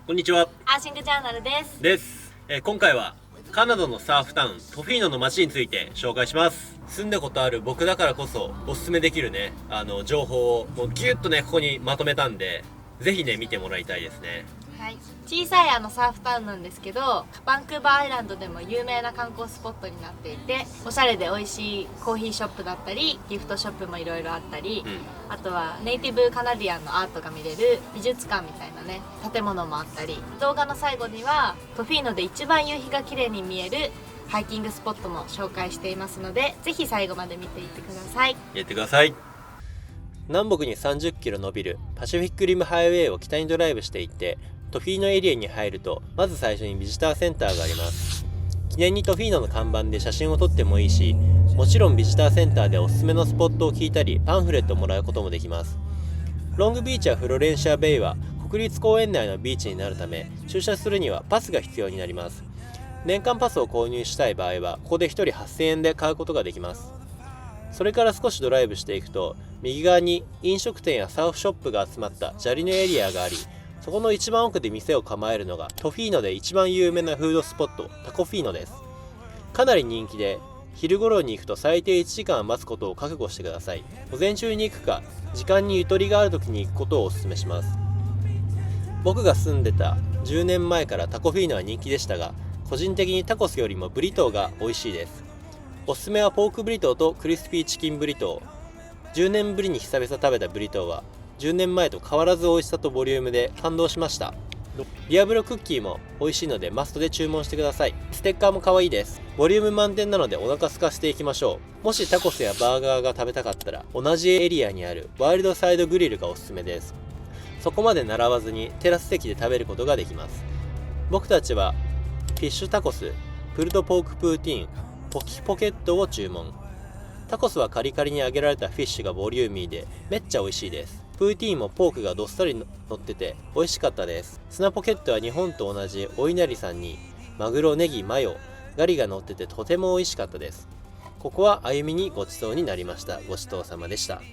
こんにちは。アーシングジャーナルです。今回はカナダのサーフタウントフィーノの街について紹介します。住んだことある僕だからこそおすすめできるね、情報をもうギュッとねここにまとめたんで、ぜひね見てもらいたいですね。はい、小さいサーフタウンなんですけど、バンクーバーアイランドでも有名な観光スポットになっていて、おしゃれで美味しいコーヒーショップだったりギフトショップもいろいろあったり、あとはネイティブカナディアンのアートが見れる美術館みたいなね建物もあったり、動画の最後にはトフィーノで一番夕日が綺麗に見えるハイキングスポットも紹介していますので、ぜひ最後まで見ていってください。やってください。南北に30キロ伸びるパシフィックリムハイウェイを北にドライブしていって、トフィーノエリアに入るとまず最初にビジターセンターがあります。記念にトフィーノの看板で写真を撮ってもいいし、もちろんビジターセンターでおすすめのスポットを聞いたりパンフレットをもらうこともできます。ロングビーチやフロレンシアベイは国立公園内のビーチになるため、駐車するにはパスが必要になります。年間パスを購入したい場合はここで1人8000円で買うことができます。それから少しドライブしていくと、右側に飲食店やサーフショップが集まった砂利のエリアがあり、そこの一番奥で店を構えるのがトフィーノで一番有名なフードスポットタコフィーノです。かなり人気で、昼頃に行くと最低1時間待つことを覚悟してください。午前中に行くか時間にゆとりがある時に行くことをお勧めします。僕が住んでた10年前からタコフィーノは人気でしたが、個人的にタコスよりもブリトーが美味しいです。おすすめはポークブリトーとクリスピーチキンブリトー。10年ぶりに久々食べたブリトーは10年前と変わらず美味しさとボリュームで感動しました。ディアブロクッキーも美味しいのでマストで注文してください。ステッカーも可愛いです。ボリューム満点なのでお腹空かせていきましょう。もしタコスやバーガーが食べたかったら同じエリアにあるワイルドサイドグリルがおすすめです。そこまで並ばずにテラス席で食べることができます。僕たちはフィッシュタコス、プルドポークプーティーン、ポキポケットを注文。タコスはカリカリに揚げられたフィッシュがボリューミーでめっちゃ美味しいです。プーティーンもポークがどっさり乗ってて美味しかったです。スナポケットは日本と同じお稲荷さんにマグロ、ネギ、マヨ、ガリが乗っててとても美味しかったです。ここはあゆみにごちそうになりました。ごちそうさまでした。めっ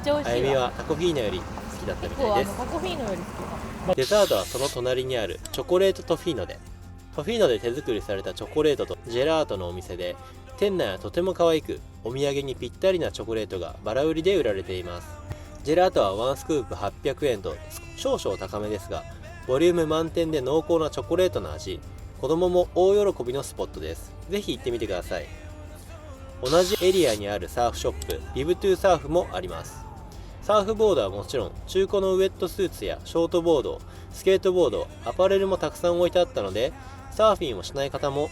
ちゃ美味しいわ。あゆみはタコフィーノより好きだったみたいです。タコフィーノより好き。デザートはその隣にあるチョコレートトフィーノで。トフィーノで手作りされたチョコレートとジェラートのお店で、店内はとても可愛くお土産にぴったりなチョコレートがバラ売りで売られています。ジェラートは1スクープ800円と少々高めですが、ボリューム満点で濃厚なチョコレートの味。子供も大喜びのスポットです。ぜひ行ってみてください。同じエリアにあるサーフショップリブトゥーサーフもあります。サーフボードはもちろん中古のウェットスーツやショートボード、スケートボード、アパレルもたくさん置いてあったので、サーフィンをしない方も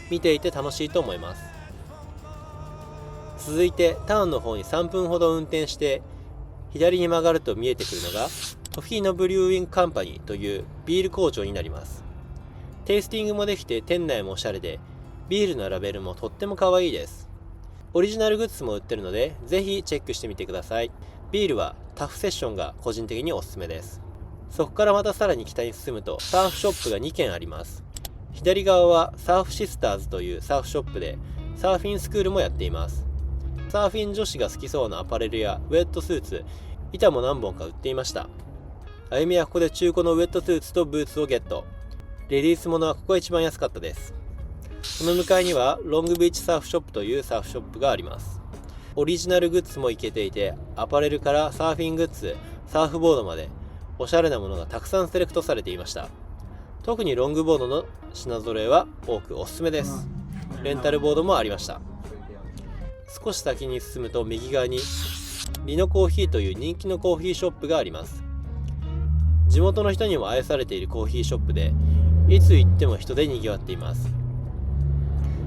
見ていて楽しいと思います。続いてタウンの方に3分ほど運転して左に曲がると見えてくるのがトフィーノブリューイングカンパニーというビール工場になります。テイスティングもできて店内もおしゃれで、ビールのラベルもとっても可愛いです。オリジナルグッズも売ってるのでぜひチェックしてみてください。ビールはタフセッションが個人的におすすめです。そこからまたさらに北に進むとサーフショップが2軒あります。左側はサーフシスターズというサーフショップでサーフィンスクールもやっています。サーフィン女子が好きそうなアパレルやウェットスーツ、板も何本か売っていました。あゆみはここで中古のウェットスーツとブーツをゲット。レディースものはここが一番安かったです。その向かいにはロングビーチサーフショップというサーフショップがあります。オリジナルグッズもいけていて、アパレルからサーフィングッズ、サーフボードまでおしゃれなものがたくさんセレクトされていました。特にロングボードの品揃えは多くおすすめです。レンタルボードもありました。少し先に進むと右側にリノコーヒーという人気のコーヒーショップがあります。地元の人にも愛されているコーヒーショップで、いつ行っても人で賑わっています。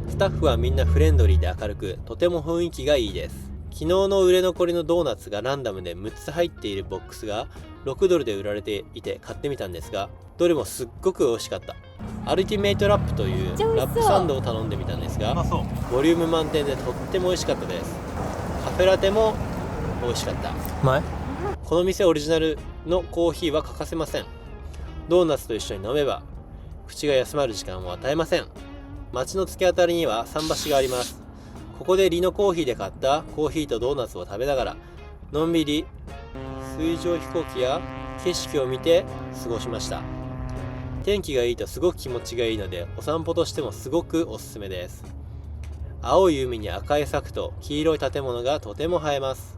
スタッフはみんなフレンドリーで明るく、とても雰囲気がいいです。昨日の売れ残りのドーナツがランダムで6つ入っているボックスが6ドルで売られていて買ってみたんですが、どれもすっごく美味しかった。アルティメイトラップというラップサンドを頼んでみたんですが、ボリューム満点でとっても美味しかったです。カフェラテも美味しかった。この店オリジナルのコーヒーは欠かせません。ドーナツと一緒に飲めば口が休まる時間を与えません。街の突き当たりには桟橋があります。ここでリノコーヒーで買ったコーヒーとドーナツを食べながらのんびり水上飛行機や景色を見て過ごしました。天気がいいとすごく気持ちがいいので、お散歩としてもすごくおすすめです。青い海に赤い柵と黄色い建物がとても映えます。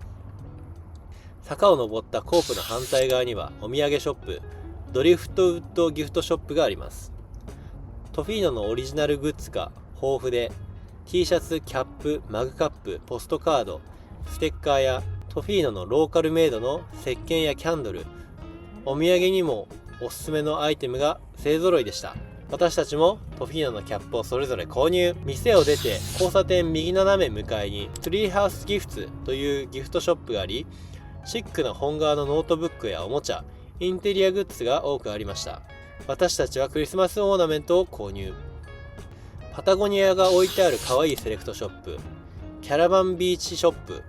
坂を登ったコープの反対側にはお土産ショップ、ドリフトウッドギフトショップがあります。トフィーノのオリジナルグッズが豊富で、T シャツ、キャップ、マグカップ、ポストカード、ステッカーやトフィーノのローカルメイドの石鹸やキャンドル、お土産にもおすすめのアイテムが勢ぞろいでした。私たちもトフィーノのキャップをそれぞれ購入。店を出て交差点右斜め向かいにツリーハウスギフツというギフトショップがあり、シックな本革のノートブックやおもちゃ、インテリアグッズが多くありました。私たちはクリスマスオーナメントを購入。パタゴニアが置いてある可愛いセレクトショップ、キャラバンビーチショップ。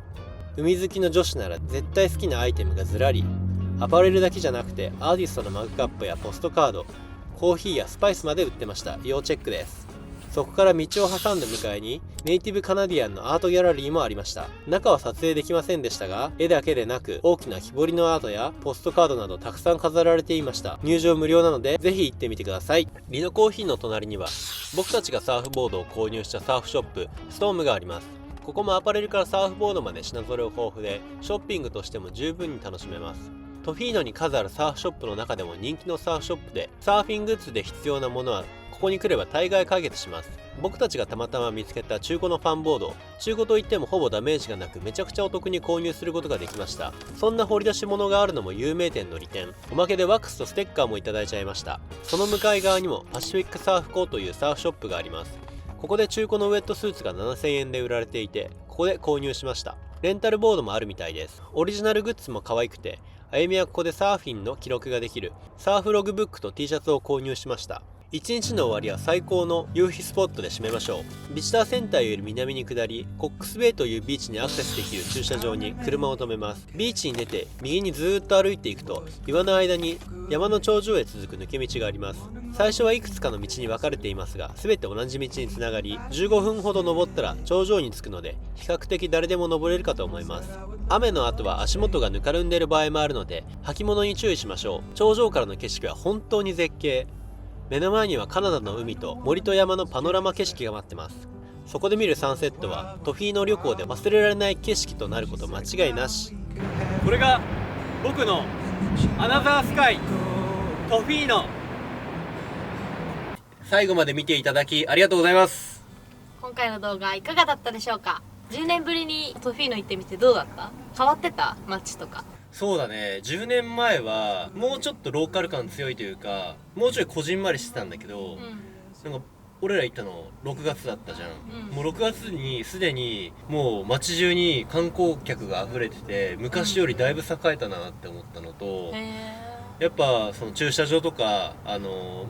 海好きの女子なら絶対好きなアイテムがずらり。アパレルだけじゃなくてアーティストのマグカップやポストカード、コーヒーやスパイスまで売ってました。要チェックです。そこから道を挟んで向かいにネイティブカナディアンのアートギャラリーもありました。中は撮影できませんでしたが、絵だけでなく大きな木彫りのアートやポストカードなどたくさん飾られていました。入場無料なのでぜひ行ってみてください。リノコーヒーの隣には僕たちがサーフボードを購入したサーフショップストームがあります。ここもアパレルからサーフボードまで品揃え豊富で、ショッピングとしても十分に楽しめます。トフィーノに数あるサーフショップの中でも人気のサーフショップで、サーフィングッズで必要なものはここに来れば大概解決します。僕たちがたまたま見つけた中古のファンボード、中古といってもほぼダメージがなくめちゃくちゃお得に購入することができました。そんな掘り出し物があるのも有名店の利点。おまけでワックスとステッカーもいただいちゃいました。その向かい側にもパシフィックサーフコーというサーフショップがあります。ここで中古のウェットスーツが7000円で売られていて、ここで購入しました。レンタルボードもあるみたいです。オリジナルグッズも可愛くて、あゆみはここでサーフィンの記録ができるサーフログブックと T シャツを購入しました。一日の終わりは最高の夕日スポットで締めましょう。ビジターセンターより南に下り、コックスベイというビーチにアクセスできる駐車場に車を止めます。ビーチに出て右にずーっと歩いていくと、岩の間に山の頂上へ続く抜け道があります。最初はいくつかの道に分かれていますが、全て同じ道につながり、15分ほど登ったら頂上に着くので、比較的誰でも登れるかと思います。雨の後は足元がぬかるんでいる場合もあるので、履物に注意しましょう。頂上からの景色は本当に絶景。目の前にはカナダの海と森と山のパノラマ景色が待ってます。そこで見るサンセットはトフィーノ旅行で忘れられない景色となること間違いなし。これが僕のアナザースカイトフィーノ。最後まで見ていただきありがとうございます。今回の動画いかがだったでしょうか。10年ぶりにトフィーノ行ってみてどうだった？変わってた？街とか。そうだね、10年前はもうちょっとローカル感強いというか、もうちょいこじんまりしてたんだけど、なんか俺ら行ったの6月だったじゃん、もう6月にすでにもう街中に観光客が溢れてて、昔よりだいぶ栄えたなって思ったのと、やっぱその駐車場とか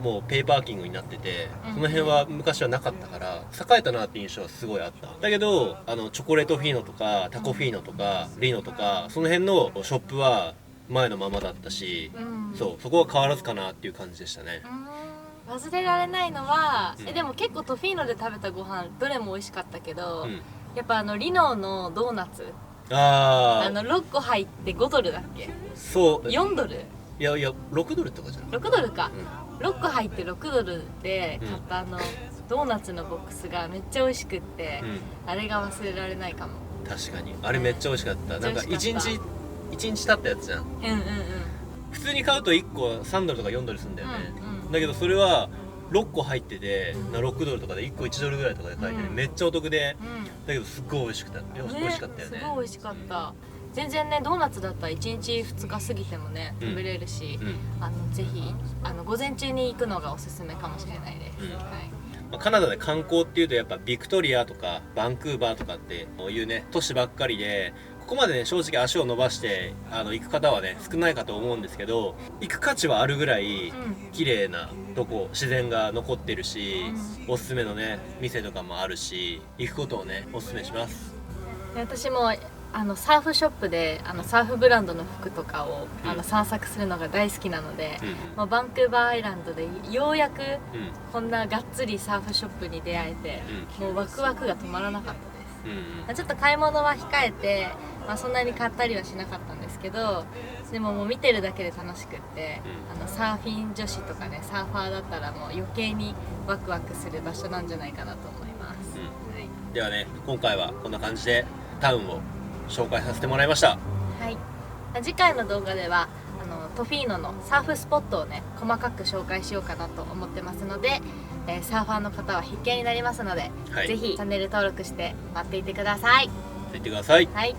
もうペイパーキングになってて、その辺は昔はなかったから栄えたなって印象はすごいあった。だけどチョコレートフィーノとかタコフィーノとかリノとかその辺のショップは前のままだったし、そこは変わらずかなっていう感じでしたね。忘れられないのは、でも結構トフィーノで食べたご飯どれも美味しかったけど、やっぱリノのドーナツ6個入って5ドルだっけ？そう4ドル？いや6ドルとかじゃない？6ドルか、6個入って6ドルで買ったドーナツのボックスがめっちゃ美味しくって、あれが忘れられないかも。確かにあれめっちゃ美味しかった。なんか1日経ったやつじゃん。普通に買うと1個3ドルとか4ドルするんだよね、だけどそれは6個入ってて、6ドルとかで1個1ドルぐらいとかで買えて、めっちゃお得で、だけどすっごい美味しかったよね。すごい美味しかった。全然ね、ドーナツだったら1日2日過ぎてもね食べれるし、ぜひ午前中に行くのがおすすめかもしれないです。カナダで観光っていうとやっぱビクトリアとかバンクーバーとかっていうね都市ばっかりで、ここまでね正直足を伸ばして行く方はね少ないかと思うんですけど、行く価値はあるぐらい綺麗なとこ、自然が残ってるし、おすすめのね店とかもあるし、行くことをねおすすめします。私もサーフショップでサーフブランドの服とかを散策するのが大好きなので、もうバンクーバーアイランドでようやくこんながっつりサーフショップに出会えて、もうワクワクが止まらなかったです。ちょっと買い物は控えて、そんなに買ったりはしなかったんですけど、でももう見てるだけで楽しくって、うサーフィン女子とかねサーファーだったらもう余計にワクワクする場所なんじゃないかなと思います、はい、ではね、今回はこんな感じでタウンを紹介させてもらいました。はい、次回の動画ではトフィーノのサーフスポットをね細かく紹介しようかなと思ってますので、サーファーの方は必見になりますので、はい、ぜひチャンネル登録して待っていてください。見てください。はい、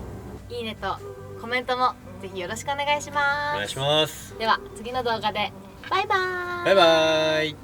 いいねとコメントもぜひよろしくお願いします。お願いします。では次の動画でバイバーイ。バイバーイ。